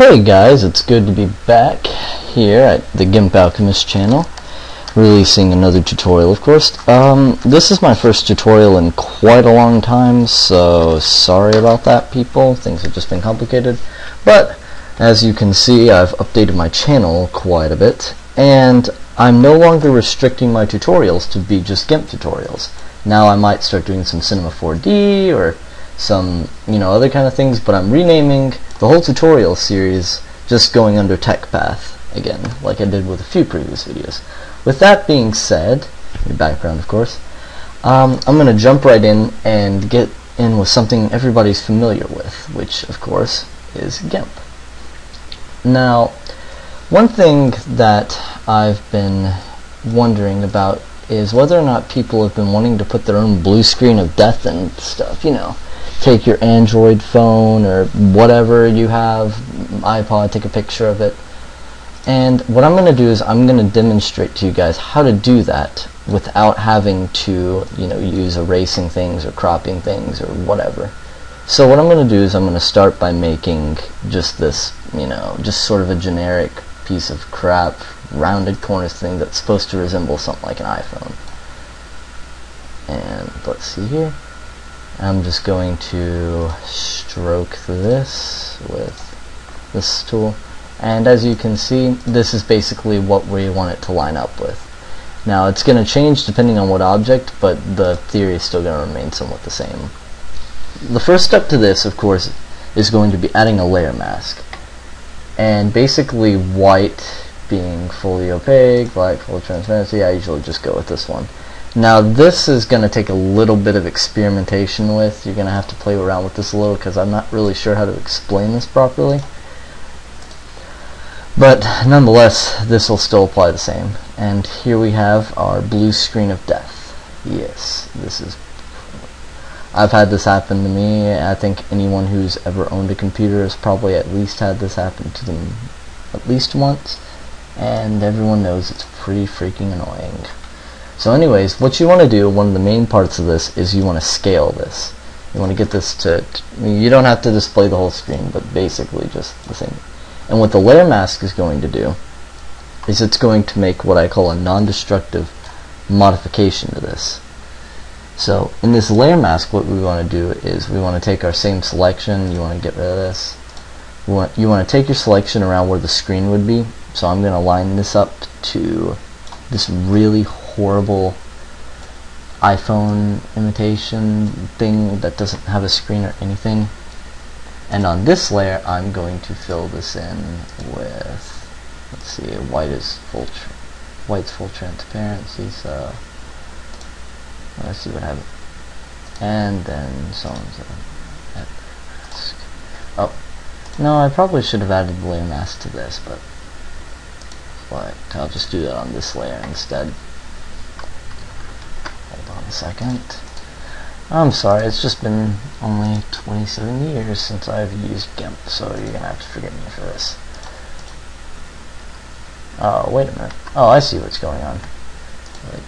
Hey guys, it's good to be back here at the GIMP Alchemist channel, releasing another tutorial, of course. This is my first tutorial in quite a long time, so sorry about that, people. Things have just been complicated. But, as you can see, I've updated my channel quite a bit, and I'm no longer restricting my tutorials to be just GIMP tutorials. Now I might start doing some Cinema 4D, or some, other kind of things, but I'm renaming the whole tutorial series just going under TechPath again, like I did with a few previous videos. With that being said, your background of course, I'm going to jump right in and get in with something everybody's familiar with, which of course is GIMP. Now, one thing that I've been wondering about is whether or not people have been wanting to put their own blue screen of death and stuff, take your Android phone or whatever you have, iPod, take a picture of it. And what I'm going to do is I'm going to demonstrate to you guys how to do that without having to, use erasing things or cropping things or whatever. So what I'm going to do is I'm going to start by making just this, just sort of a generic piece of crap, rounded corners thing that's supposed to resemble something like an iPhone. And let's see here. I'm just going to stroke this with this tool, and as you can see, this is basically what we want it to line up with. Now it's going to change depending on what object, but the theory is still going to remain somewhat the same. The first step to this, of course, is going to be adding a layer mask, and basically white being fully opaque, black full transparency. I usually just go with this one. Now this is going to take a little bit of experimentation with. You're going to have to play around with this a little because I'm not really sure how to explain this properly. But nonetheless, this will still apply the same. And here we have our blue screen of death. Yes, this is... I've had this happen to me. I think anyone who's ever owned a computer has probably at least had this happen to them at least once. And everyone knows it's pretty freaking annoying. So anyways, what you want to do, one of the main parts of this, is you want to scale this. You want to get this to you don't have to display the whole screen, but basically just the same. And what the layer mask is going to do is it's going to make what I call a non-destructive modification to this. So in this layer mask, what we want to do is we want to take our same selection. You want to get rid of this. You want to take your selection around where the screen would be. So I'm going to line this up to this really horrible iPhone imitation thing that doesn't have a screen or anything. And on this layer, I'm going to fill this in with, let's see, white's full transparency. So let's see what happens. And then so on. Oh, no, I probably should have added the layer mask to this, but I'll just do that on this layer instead. Hold on a second. I'm sorry, it's just been only 27 years since I've used GIMP, so you're gonna have to forgive me for this. Oh, wait a minute. Oh, I see what's going on. Wait.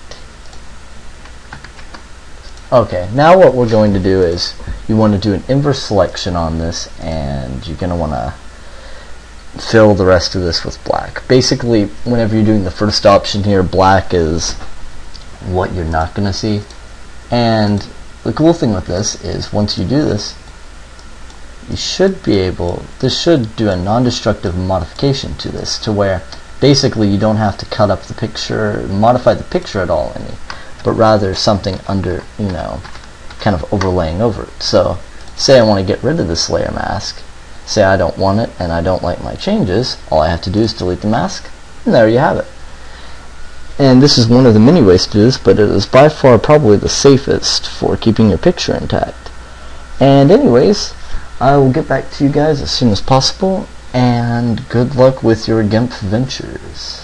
Okay, now what we're going to do is you want to do an inverse selection on this, and you're gonna want to fill the rest of this with black. Basically, whenever you're doing the first option here, black is what you're not going to see. And the cool thing with this is once you do this, you should be able, this should do a non-destructive modification to this, to where basically you don't have to cut up the picture, modify the picture at all any, but rather something under, kind of overlaying over it. So say I want to get rid of this layer mask. Say I don't want it and I don't like my changes, all I have to do is delete the mask, and there you have it. And this is one of the many ways to do this, but it is by far probably the safest for keeping your picture intact. And anyways, I will get back to you guys as soon as possible, and good luck with your GIMP ventures.